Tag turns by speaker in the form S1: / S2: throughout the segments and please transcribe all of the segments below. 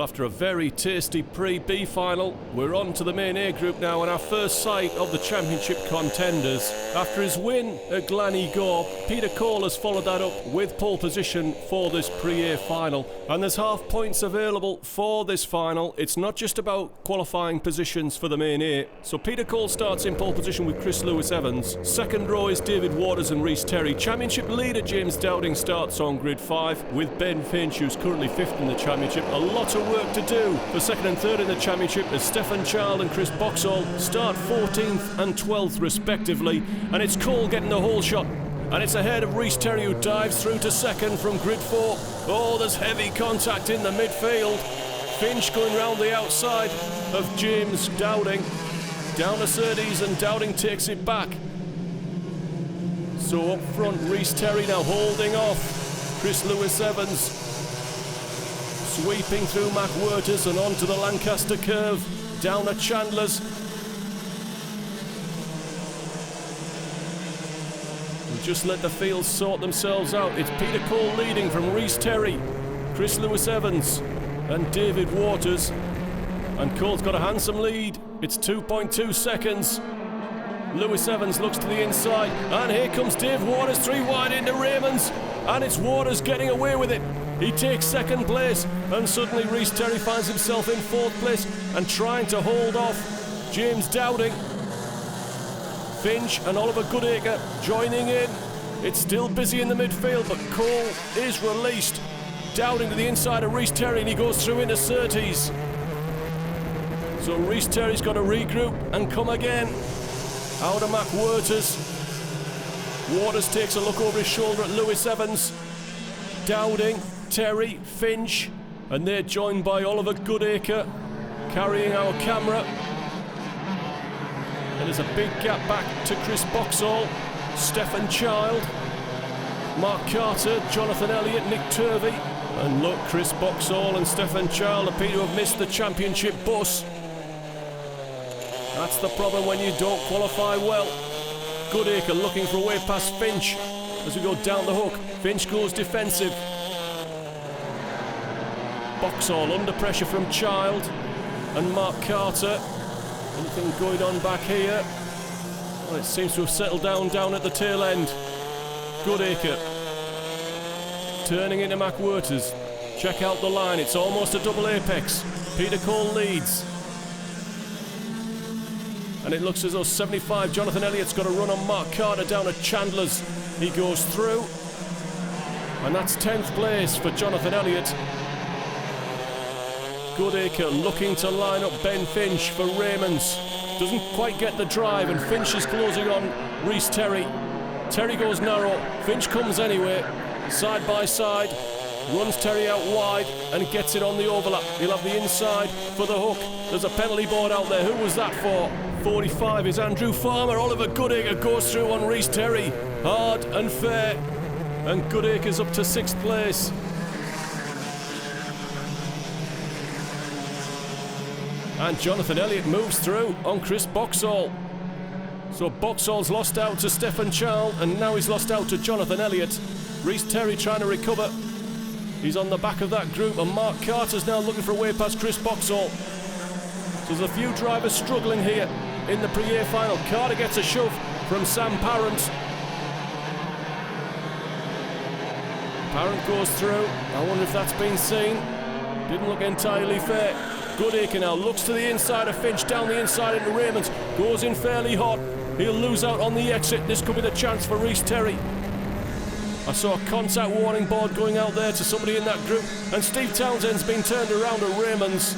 S1: Well, after a very tasty pre-B final, we're on to the main A group now, and our first sight of the championship contenders. After his win at Llandow, Peter Cole has followed that up with pole position for this pre-A final. And there's half points available for this final. It's not just about qualifying positions for the main A. So Peter Cole starts in pole position with Chris Lewis-Evans. Second row is David Waters and Rhys Terry. Championship leader James Dowding starts on grid 5 with Ben Finch, who's currently 5th in the championship. A lot of work to do for second and third in the championship as Stefan Child and Chris Boxall start 14th and 12th respectively, and it's Cole getting the whole shot, and it's ahead of Rhys Terry, who dives through to second from grid 4. Oh, there's heavy contact in the midfield. Finch going round the outside of James Dowding down to Surtees, and Dowding takes it back. So up front, Rhys Terry now holding off Chris Lewis-Evans, sweeping through Mac Werters and onto the Lancaster curve, down at Chandler's. And just let the fields sort themselves out. It's Peter Cole leading from Rhys Terry, Chris Lewis-Evans and David Waters. And Cole's got a handsome lead. It's 2.2 seconds. Lewis-Evans looks to the inside, and here comes Dave Waters, 3 wide into Raymond's, and it's Waters getting away with it. He takes second place, and suddenly Rhys Terry finds himself in 4th place and trying to hold off James Dowding. Finch and Oliver Goodacre joining in. It's still busy in the midfield, but Cole is released. Dowding to the inside of Rhys Terry, and he goes through into Surtees. So Rhys Terry's got to regroup and come again. Out of Mac Werters. Waters takes a look over his shoulder at Lewis-Evans. Dowding, Terry, Finch, and they're joined by Oliver Goodacre carrying our camera. And there's a big gap back to Chris Boxall, Stefan Child, Mark Carter, Jonathan Elliott, Nick Turvey. And look, Chris Boxall and Stefan Child appear to have missed the championship bus. That's the problem when you don't qualify well. Goodacre looking for a way past Finch as we go down the hook. Finch goes defensive. Boxall under pressure from Child and Mark Carter. Anything going on back here? Well, it seems to have settled down at the tail end. Goodacre turning into Mac Werters. Check out the line, it's almost a double apex. Peter Cole leads. And it looks as though 75, Jonathan Elliott's got a run on Mark Carter down at Chandler's. He goes through. And that's 10th place for Jonathan Elliott. Goodacre looking to line up Ben Finch for Raymond's. Doesn't quite get the drive, and Finch is closing on Rhys Terry. Terry goes narrow, Finch comes anyway. Side by side, runs Terry out wide and gets it on the overlap. He'll have the inside for the hook. There's a penalty board out there. Who was that for? 45 is Andrew Farmer. Oliver Goodacre goes through on Rhys Terry. Hard and fair. And Goodacre's up to 6th place. And Jonathan Elliott moves through on Chris Boxall. So Boxall's lost out to Stefan Child, and now he's lost out to Jonathan Elliott. Rhys Terry trying to recover. He's on the back of that group, and Mark Carter's now looking for a way past Chris Boxall. So there's a few drivers struggling here in the pre-A final. Carter gets a shove from Sam Parent. Parent goes through. I wonder if that's been seen. Didn't look entirely fair. Goodacre now looks to the inside of Finch, down the inside into Raymond. Goes in fairly hot. He'll lose out on the exit. This could be the chance for Rhys Terry. I saw a contact warning board going out there to somebody in that group, and Steve Townsend's been turned around at Raymond's.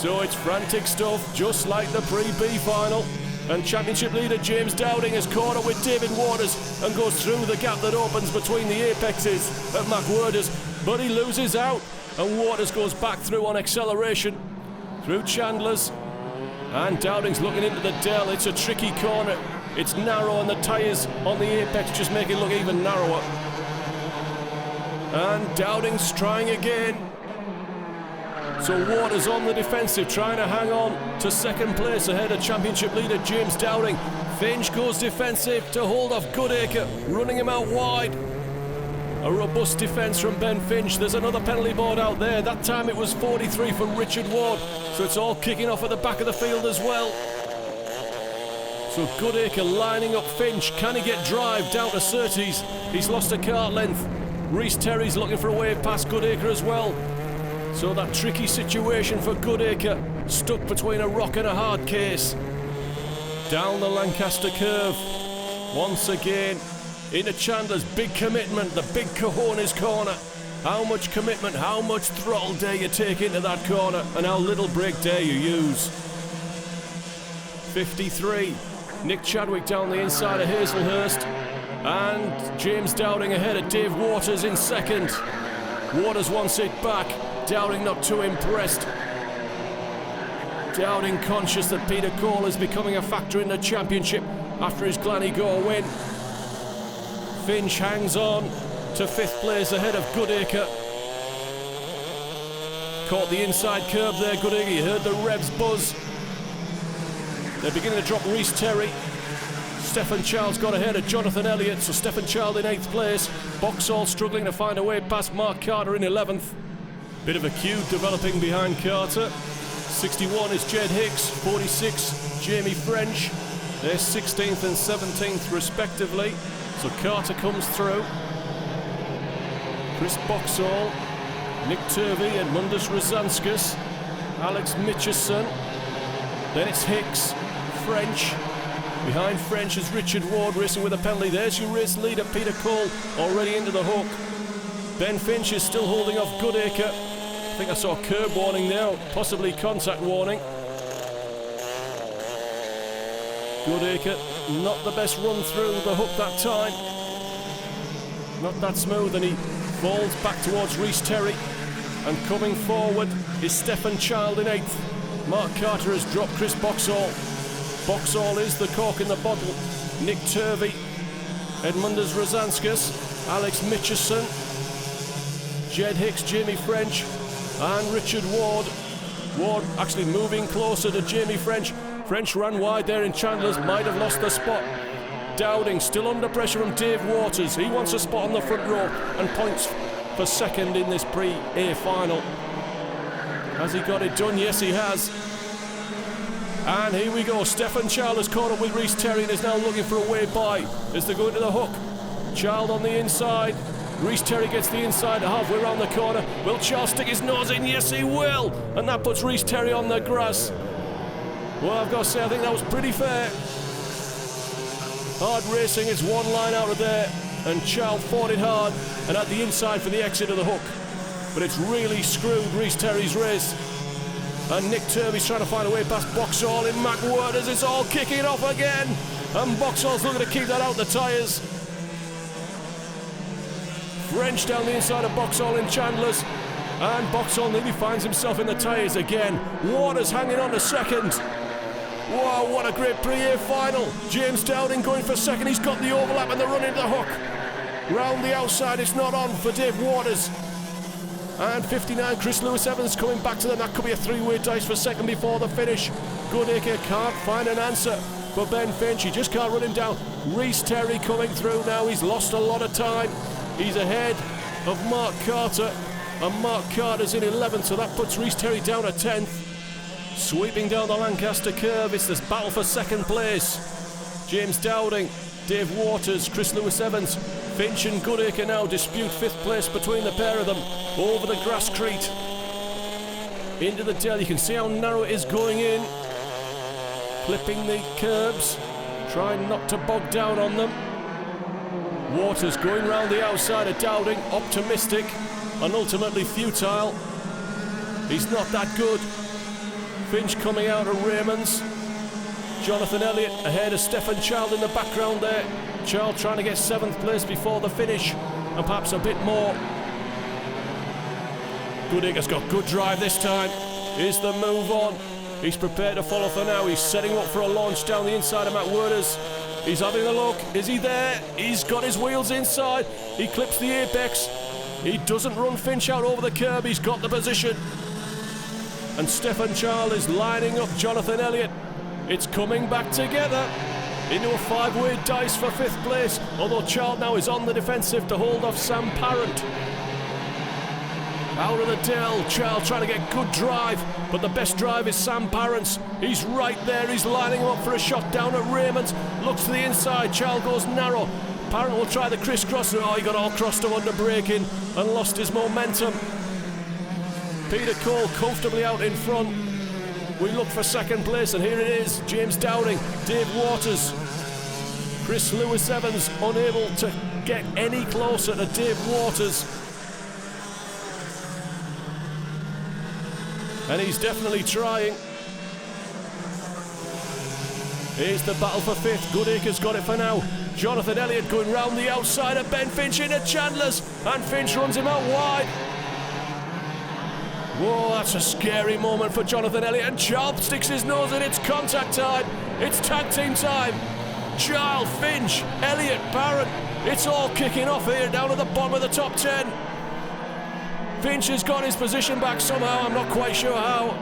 S1: So it's frantic stuff, just like the pre-B final. And championship leader James Dowding has caught up with David Waters and goes through the gap that opens between the apexes of Mac Werters, but he loses out, and Waters goes back through on acceleration through Chandler's, and Dowding's looking into the dell. It's a tricky corner. It's narrow, and the tyres on the apex just make it look even narrower. And Dowding's trying again. So Waters on the defensive, trying to hang on to 2nd place ahead of championship leader James Dowding. Finch goes defensive to hold off Goodacre, running him out wide. A robust defence from Ben Finch. There's another penalty board out there. That time it was 43 for Richard Ward. So it's all kicking off at the back of the field as well. So Goodacre lining up Finch. Can he get drive down to Surtees? He's lost a kart length. Rhys Terry's looking for a wave past Goodacre as well. So that tricky situation for Goodacre, stuck between a rock and a hard case. Down the Lancaster curve. Once again, into Chandler's big commitment, the big cojones corner. How much commitment, how much throttle dare you take into that corner, and how little brake dare you use. 53. Nick Chadwick down the inside of Hazelhurst. And James Dowding ahead of Dave Waters in second. Waters wants it back. Dowding not too impressed. Dowding conscious that Peter Cole is becoming a factor in the championship after his Glanigor win. Finch hangs on to 5th place ahead of Goodacre. Caught the inside curb there, Goodacre. You heard the revs buzz. They're beginning to drop Rhys Terry. Stephen Childs got ahead of Jonathan Elliott, so Stephen Child in 8th place. Boxall struggling to find a way past Mark Carter in 11th. Bit of a queue developing behind Carter. 61 is Jed Hicks, 46 Jamie French. They're 16th and 17th respectively. So Carter comes through. Chris Boxall, Nick Turvey, Edmundus Rosanskas, Alex Mitchison. Then it's Hicks, French. Behind French is Richard Ward racing with a penalty. There's your race leader, Peter Cole, already into the hook. Ben Finch is still holding off Goodacre. I think I saw a curb warning there, possibly contact warning. Goodacre, not the best run through the hook that time. Not that smooth, and he falls back towards Rhys Terry. And coming forward is Stephen Child in 8th. Mark Carter has dropped Chris Boxall. Boxall is the cork in the bottle. Nick Turvey, Edmundus Rosanskas, Alex Mitchison, Jed Hicks, Jamie French, and Richard Ward. Ward actually moving closer to Jamie French. French ran wide there in Chandler's, might have lost the spot. Dowding still under pressure from Dave Waters. He wants a spot on the front row and points for second in this pre-A final. Has he got it done? Yes, he has. And here we go. Stephen Child has caught up with Rhys Terry and is now looking for a way by as they go into the hook. Child on the inside. Rhys Terry gets the inside halfway around the corner. Will Child stick his nose in? Yes, he will. And that puts Rhys Terry on the grass. Well, I've got to say, I think that was pretty fair. Hard racing, it's one line out of there. And Child fought it hard and at the inside for the exit of the hook. But it's really screwed Rhys Terry's race. And Nick Turvey's trying to find a way past Boxall in McWhirter as it's all kicking off again. And Boxall's looking to keep that out the tyres. French down the inside of Boxall in Chandler's. And Boxall nearly finds himself in the tyres again. Waters hanging on to second. Wow, what a great pre-A final. James Dowding going for second. He's got the overlap and the run into the hook. Round the outside, it's not on for Dave Waters. And 59, Chris Lewis-Evans coming back to them. That could be a three-way dice for second before the finish. Goodacre can't find an answer for Ben Finch. He just can't run him down. Rhys Terry coming through now. He's lost a lot of time. He's ahead of Mark Carter. And Mark Carter's in 11th, so that puts Rhys Terry down at 10th. Sweeping down the Lancaster curve, it's this battle for second place. James Dowding, Dave Waters, Chris Lewis-Evans, Finch and Goodacre now dispute 5th place between the pair of them. Over the grasscrete, into the dell. You can see how narrow it is going in. Clipping the curbs, trying not to bog down on them. Waters going round the outside of Dowding, optimistic and ultimately futile. He's not that good. Finch coming out of Raymond's. Jonathan Elliott ahead of Stephen Child in the background there. Child trying to get 7th place before the finish and perhaps a bit more. Goodacre's got good drive this time. Here's the move on. He's prepared to follow for now. He's setting up for a launch down the inside of McWhirter's. He's having a look. Is he there? He's got his wheels inside. He clips the apex. He doesn't run Finch out over the curb. He's got the position. And Stephen Child is lining up Jonathan Elliott. It's coming back together. into a 5-way dice for 5th place, although Charles now is on the defensive to hold off Sam Parent. Out of the dell, Charles trying to get good drive, but the best drive is Sam Parent's. He's right there, he's lining him up for a shot down at Raymond. Looks to the inside, Charles goes narrow. Parent will try the crisscross. Oh, he got all crossed up under braking and lost his momentum. Peter Cole comfortably out in front. We look for 2nd place, and here it is. James Dowding, Dave Waters, Chris Lewis-Evans unable to get any closer to Dave Waters. And he's definitely trying. Here's the battle for 5th. Goodacre's got it for now. Jonathan Elliott going round the outside of Ben Finch into Chandler's, and Finch runs him out wide. Whoa, that's a scary moment for Jonathan Elliott, and Charles sticks his nose in. It's contact time. It's tag team time. Charles, Finch, Elliott, Parent. It's all kicking off here down at the bottom of the top 10. Finch has got his position back somehow, I'm not quite sure how.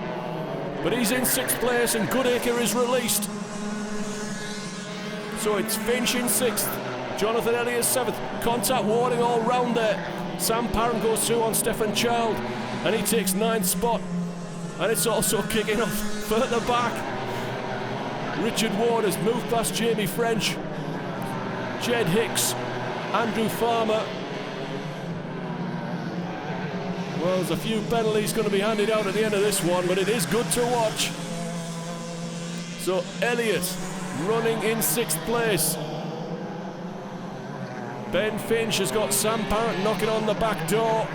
S1: But he's in 6th place and Goodacre is released. So it's Finch in 6th, Jonathan Elliott 7th. Contact warning all round there. Sam Parent goes through on Stephen Child, and he takes 9th spot. And it's also kicking off further back. Richard Ward has moved past Jamie French, Jed Hicks, Andrew Farmer. Well, there's a few penalties going to be handed out at the end of this one, but it is good to watch. So Elliott running in 6th place. Ben Finch has got Sam Parent knocking on the back door.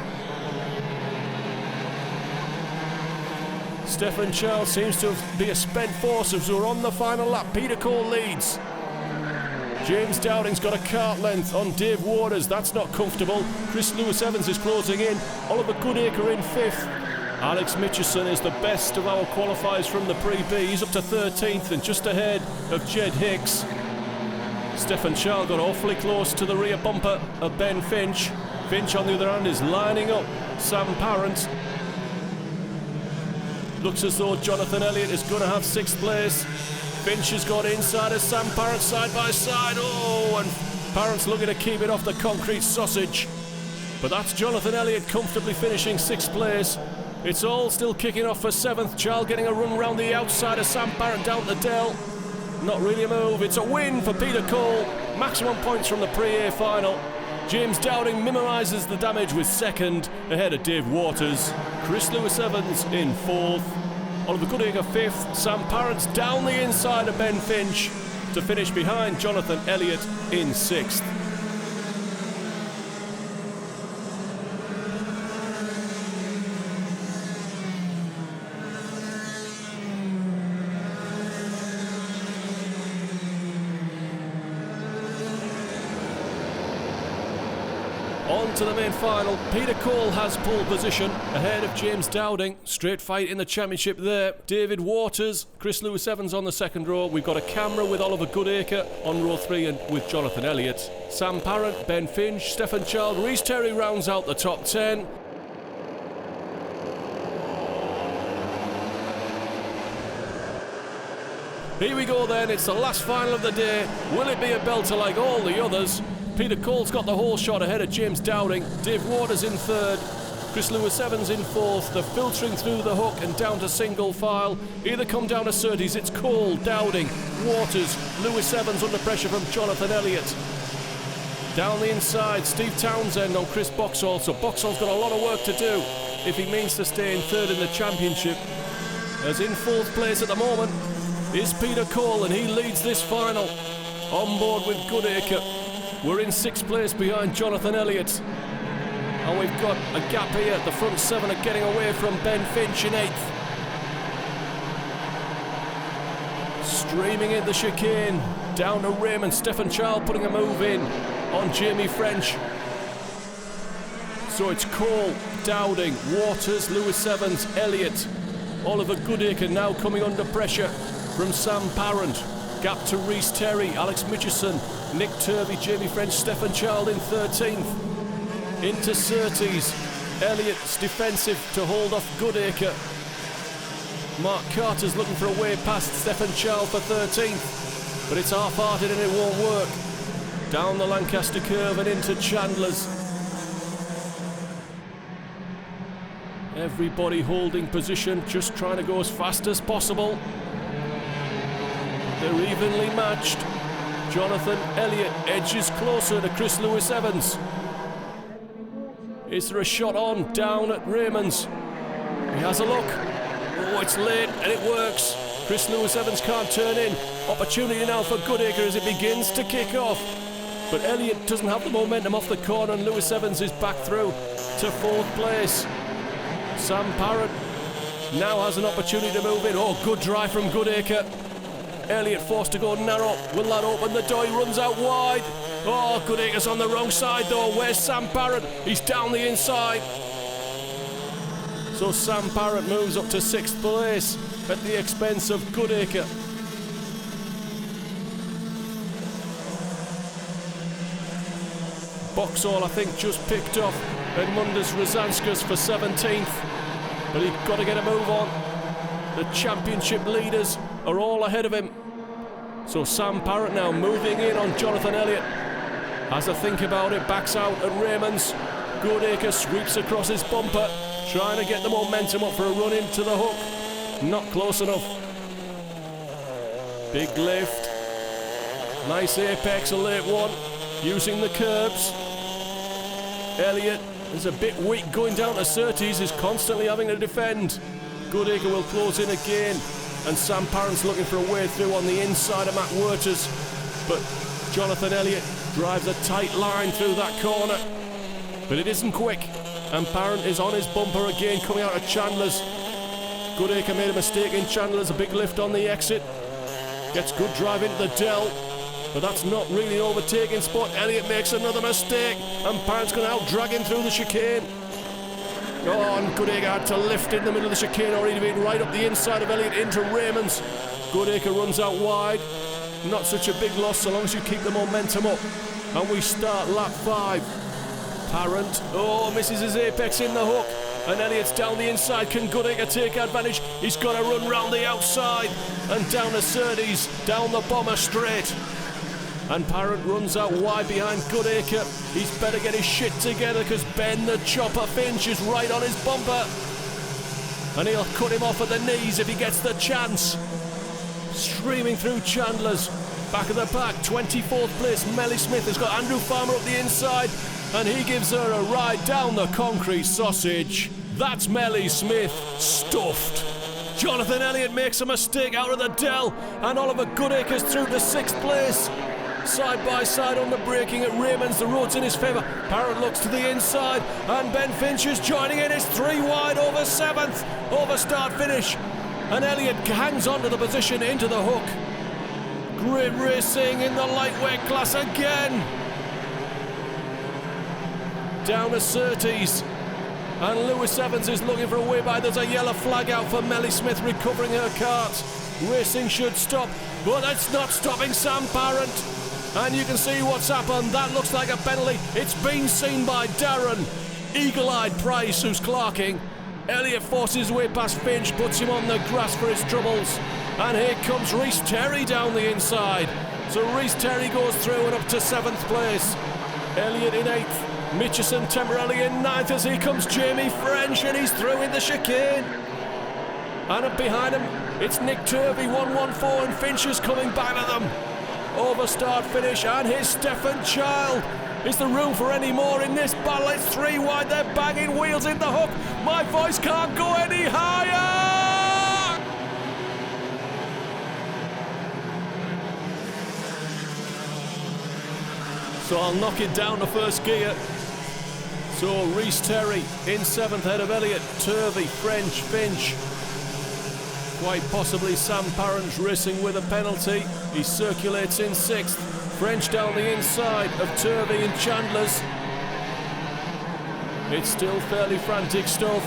S1: Stephen Charles seems to be a spent force as we're on the final lap. Peter Cole leads. James Dowding's got a kart length on Dave Waters. That's not comfortable. Chris Lewis-Evans is closing in. Oliver Goodacre in 5th. Alex Mitchison is the best of our qualifiers from the Pre-B. He's up to 13th and just ahead of Jed Hicks. Stephen Charles got awfully close to the rear bumper of Ben Finch. Finch, on the other hand, is lining up Sam Parent. Looks as though Jonathan Elliott is going to have 6th place. Finch has got inside of Sam Parent side by side. Oh, and Parent's looking to keep it off the concrete sausage. But that's Jonathan Elliott comfortably finishing 6th place. It's all still kicking off for 7th. Charles getting a run round the outside of Sam Parent down the dell. Not really a move. It's a win for Peter Cole. Maximum points from the Pre-A final. James Dowding minimises the damage with 2nd, ahead of Dave Waters. Chris Lewis-Evans in 4th. Oliver Goodacre 5th. Sam Parent's down the inside of Ben Finch to finish behind Jonathan Elliott in 6th. On to the main final. Peter Cole has pole position ahead of James Dowding. Straight fight in the championship there. David Waters, Chris Lewis-Evans on the 2nd row. We've got a camera with Oliver Goodacre on row 3 and with Jonathan Elliott. Sam Parent, Ben Finch, Stephen Child, Rhys Terry rounds out the top 10. Here we go then, it's the last final of the day. Will it be a belter like all the others? Peter Cole's got the whole shot ahead of James Dowding. Dave Waters in 3rd. Chris Lewis-Evans in 4th. They're filtering through the hook and down to single file. Either come down to Surtees. It's Cole, Dowding, Waters, Lewis-Evans under pressure from Jonathan Elliott. Down the inside, Steve Townsend on Chris Boxall. So Boxall's got a lot of work to do if he means to stay in 3rd in the championship. As in 4th place at the moment is Peter Cole, and he leads this final. On board with Goodacre. We're in 6th place behind Jonathan Elliott. And we've got a gap here. The front 7 are getting away from Ben Finch in 8th. Streaming in the chicane. Down to Raymond. Stephen Child putting a move in on Jamie French. So it's Cole, Dowding, Waters, Lewis-Evans, Elliott. Oliver Goodacre now coming under pressure from Sam Parent. Gap to Rhys Terry, Alex Mitchison, Nick Turvey, Jamie French, Stephen Child in 13th. Into Surtees. Elliott's defensive to hold off Goodacre. Mark Carter's looking for a way past Stephen Child for 13th. but it's half-hearted and it won't work. Down the Lancaster curve and into Chandler's. Everybody holding position, just trying to go as fast as possible. They're evenly matched. Jonathan Elliott edges closer to Chris Lewis-Evans. Is there a shot on down at Raymond's? He has a look. Oh, it's late and it works. Chris Lewis-Evans can't turn in. Opportunity now for Goodacre as it begins to kick off. But Elliott doesn't have the momentum off the corner and Lewis-Evans is back through to 4th place. Sam Parrott now has an opportunity to move in. Oh, good drive from Goodacre. Elliott forced to go narrow. Will that open the door? He runs out wide. Oh, Goodacre's on the wrong side though. Where's Sam Parrott? He's down the inside. So Sam Parrott moves up to 6th place at the expense of Goodacre. Boxall, I think, just picked off Edmundas Rosanskas for 17th, but he's got to get a move on. The championship leaders are all ahead of him. So Sam Parrott now moving in on Jonathan Elliott. Has a think about it, backs out at Raymond's. Goodacre sweeps across his bumper, trying to get the momentum up for a run into the hook. Not close enough. Big lift. Nice apex, a late one, using the curbs. Elliott is a bit weak going down to Surtees, is constantly having to defend. Goodacre will close in again, and Sam Parrott's looking for a way through on the inside of Matt Werters. But Jonathan Elliott drives a tight line through that corner. But it isn't quick, and Parrott is on his bumper again coming out of Chandler's. Goodacre made a mistake in Chandler's, a big lift on the exit. Gets good drive into the dell. But that's not really an overtaking spot. Elliott makes another mistake, and Parrott's going to out-drag him through the chicane. Oh, and Goodacre had to lift in the middle of the chicane, or he'd been right up the inside of Elliott into Raymond's. Goodacre runs out wide. Not such a big loss so long as you keep the momentum up. And we start lap 5. Parrott, oh, misses his apex in the hook. And Elliott's down the inside. Can Goodacre take advantage? He's got to run round the outside. And down to Surtees, down the bomber straight. And Parrott runs out wide behind Goodacre. He's better get his shit together because Ben the Chopper Finch is right on his bumper. And he'll cut him off at the knees if he gets the chance. Streaming through Chandler's. Back of the pack, 24th place, Melly Smith has got Andrew Farmer up the inside. And he gives her a ride down the concrete sausage. That's Melly Smith, stuffed. Jonathan Elliott makes a mistake out of the dell. And Oliver Goodacre's through to 6th place. Side by side on the braking at Raymond's, the road's in his favour. Parrott looks to the inside, and Ben Finch is joining in. It's 3 wide over 7th, over start finish. And Elliott hangs on to the position into the hook. Great racing in the lightweight class again. Down to Surtees. And Lewis-Evans is looking for a way by. There's a yellow flag out for Melly Smith recovering her cart. Racing should stop, but it's not stopping Sam Parrott. And you can see what's happened. That looks like a penalty. It's been seen by Darren. Eagle-eyed Price, who's clerking. Elliott forces his way past Finch, puts him on the grass for his troubles. And here comes Rhys Terry down the inside. So Rhys Terry goes through and up to 7th place. Elliott in 8th. Mitchison temporarily in 9th as here comes Jamie French, and he's through in the chicane. And up behind him, it's Nick Turvey, 114, and Finch is coming back at them. Over start finish, and here's Stefan Child. Is there room for any more in this battle? It's 3 wide, they're banging wheels in the hook. My voice can't go any higher! So I'll knock it down to first gear. So Rhys Terry in 7th, head of Elliott, Turvey, French, Finch. Quite possibly Sam Parrott racing with a penalty. He circulates in 6th. French down the inside of Turvey and Chandler's. It's still fairly frantic stuff.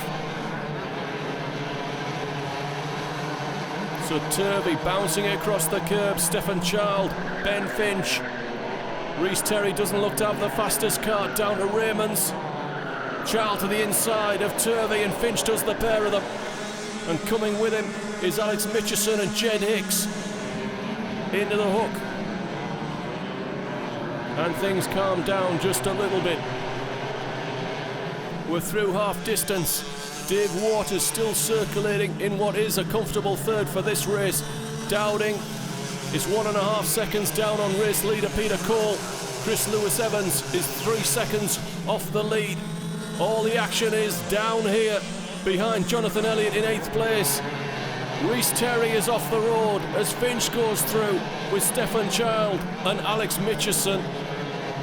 S1: So Turvey bouncing across the curb. Stefan Child, Ben Finch. Rhys Terry doesn't look to have the fastest kart down to Raymond's. Child to the inside of Turvey, and Finch does the pair of them. And coming with him is Alex Mitchison and Jed Hicks into the hook. and things calm down just a little bit. We're through half distance. Dave Waters still circulating in what is a comfortable third for this race. Dowding is 1.5 seconds down on race leader Peter Cole. Chris Lewis-Evans is 3 seconds off the lead. All the action is down here behind Jonathan Elliott in 8th place. Rhys Terry is off the road as Finch goes through with Stefan Child and Alex Mitchison.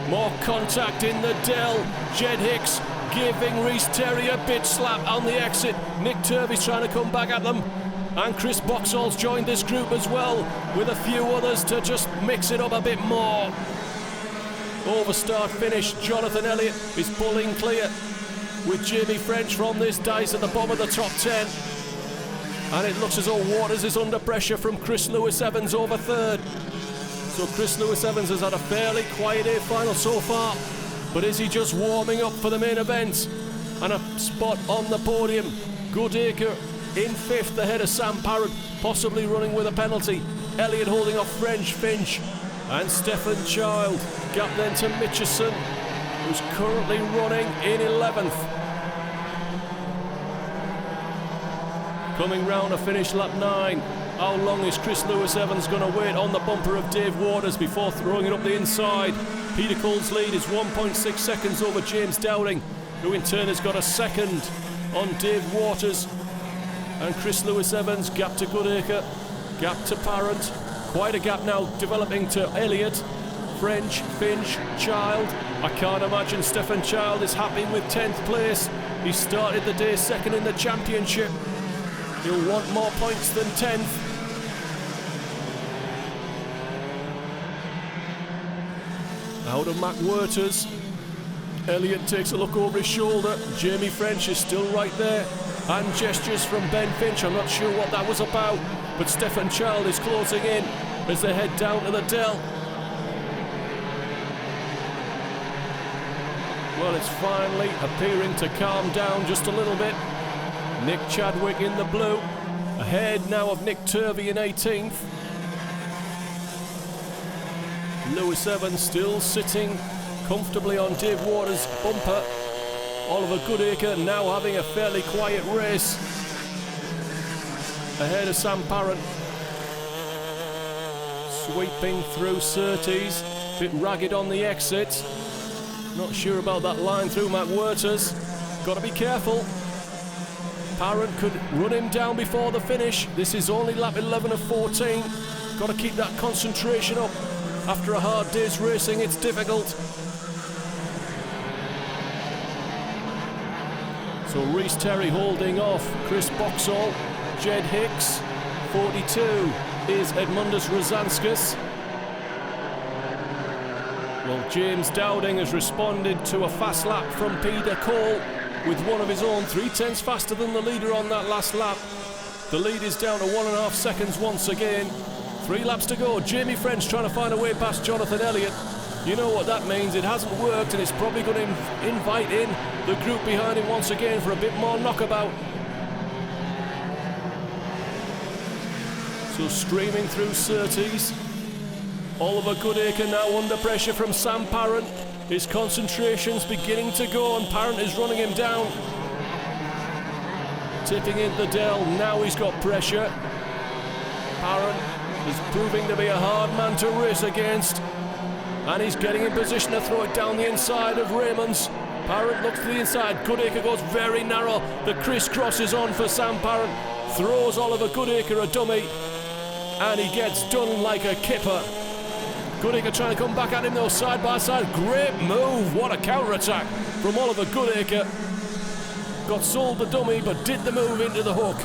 S1: More contact in the Dell. Jed Hicks giving Rhys Terry a bit slap on the exit. Nick Turvey's trying to come back at them. And Chris Boxall's joined this group as well, with a few others to just mix it up a bit more. Over start finish, Jonathan Elliott is pulling clear with Jamie French from this dice at the bottom of the top 10. And it looks as though Waters is under pressure from Chris Lewis-Evans over third. So Chris Lewis-Evans has had a fairly quiet A final so far, but is he just warming up for the main event? And a spot on the podium. Goodacre in 5th ahead of Sam Parrott, possibly running with a penalty. Elliott holding off French, Finch and Stefan Child. Gap then to Mitchison, who's currently running in 11th. Coming round to finish lap 9. How long is Chris Lewis-Evans going to wait on the bumper of Dave Waters before throwing it up the inside? Peter Cole's lead is 1.6 seconds over James Dowding, who in turn has got a second on Dave Waters. And Chris Lewis-Evans, gap to Goodacre, gap to Parrott. Quite a gap now developing to Elliott. French, Finch, Child. I can't imagine Stefan Child is happy with 10th place. He started the day second in the championship. He'll want more points than 10th. Out of Mac Werters. Elliott takes a look over his shoulder. Jamie French is still right there. And gestures from Ben Finch. I'm not sure what that was about, but Stefan Child is closing in as they head down to the Dell. Well, it's finally appearing to calm down just a little bit. Nick Chadwick in the blue, ahead now of Nick Turvey in 18th. Lewis-Evans still sitting comfortably on Dave Waters' bumper. Oliver Goodacre now having a fairly quiet race, ahead of Sam Parrott. Sweeping through Surtees, bit ragged on the exit. Not sure about that line through Mac Werters. Got to be careful. Parrott could run him down before the finish. This is only lap 11 of 14. Got to keep that concentration up. After a hard day's racing, it's difficult. So Rhys Terry holding off Chris Boxall. Jed Hicks, 42 is Edmundus Rosanskas. Well, James Dowding has responded to a fast lap from Peter Cole with one of his own, 3/10 faster than the leader on that last lap. The lead is down to 1.5 seconds once again. 3 laps to go. Jamie French trying to find a way past Jonathan Elliott. You know what that means. It hasn't worked, and it's probably going to invite in the group behind him once again for a bit more knockabout. So streaming through Surtees. Oliver Goodacre now under pressure from Sam Parrott. His concentration's beginning to go, and Parrott is running him down. Tipping in the Dell. Now he's got pressure. Parrott is proving to be a hard man to race against. And he's getting in position to throw it down the inside of Raymond's. Parrott looks to the inside. Goodacre goes very narrow. The crisscross is on for Sam Parrott. Throws Oliver Goodacre a dummy. And he gets done like a kipper. Goodacre trying to come back at him though, side by side. Great move. What a counter-attack from Oliver Goodacre. Got sold the dummy, but did the move into the hook.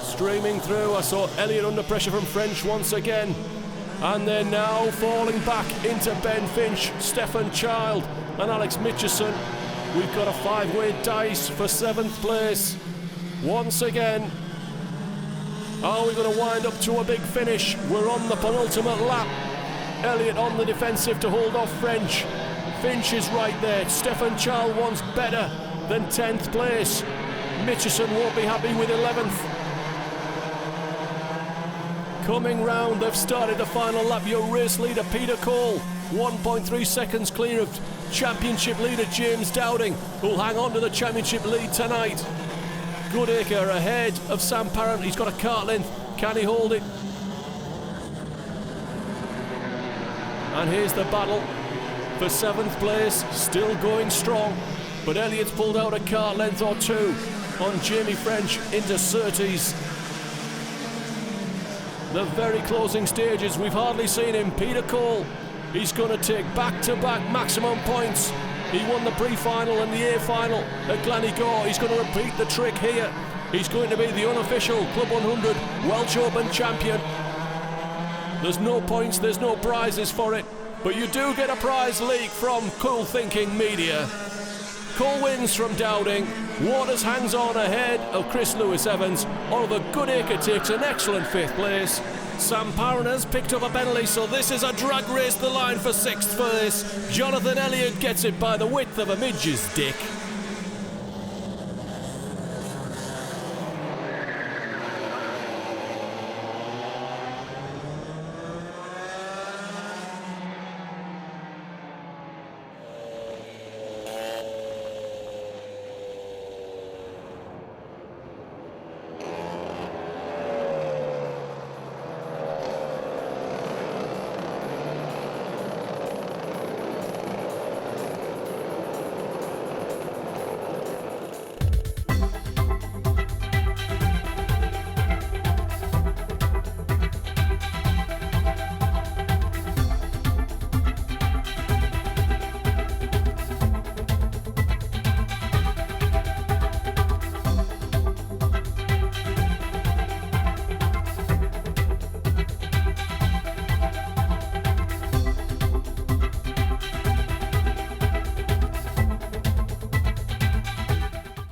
S1: Streaming through, I saw Elliott under pressure from French once again. And they're now falling back into Ben Finch, Stefan Child and Alex Mitchison. We've got a 5-way dice for 7th place. Once again, are we going to wind up to a big finish? We're on the penultimate lap. Elliott on the defensive to hold off French. Finch is right there. Stefan Child wants better than 10th place. Mitchison won't be happy with 11th. Coming round, they've started the final lap. Your race leader, Peter Cole, 1.3 seconds clear of championship leader James Dowding, who'll hang on to the championship lead tonight. Goodacre ahead of Sam Parent. He's got a kart length. Can he hold it? And here's the battle for 7th place, still going strong. But Elliott's pulled out a kart length or two on Jamie French into Surtees. The very closing stages, we've hardly seen him. Peter Cole, he's going to take back-to-back maximum points. He won the pre-final and the A-final at Glannygore. He's going to repeat the trick here. He's going to be the unofficial Club 100 Welsh Open champion. There's no points, there's no prizes for it, but you do get a prize leak from Cool Thinking Media. Cole wins from Dowding. Waters hangs on ahead of Chris Lewis-Evans. Oliver Goodacre takes an excellent 5th place. Sam Parent has picked up a penalty, so this is a drag race to the line for 6th place. Jonathan Elliott gets it by the width of a midge's dick.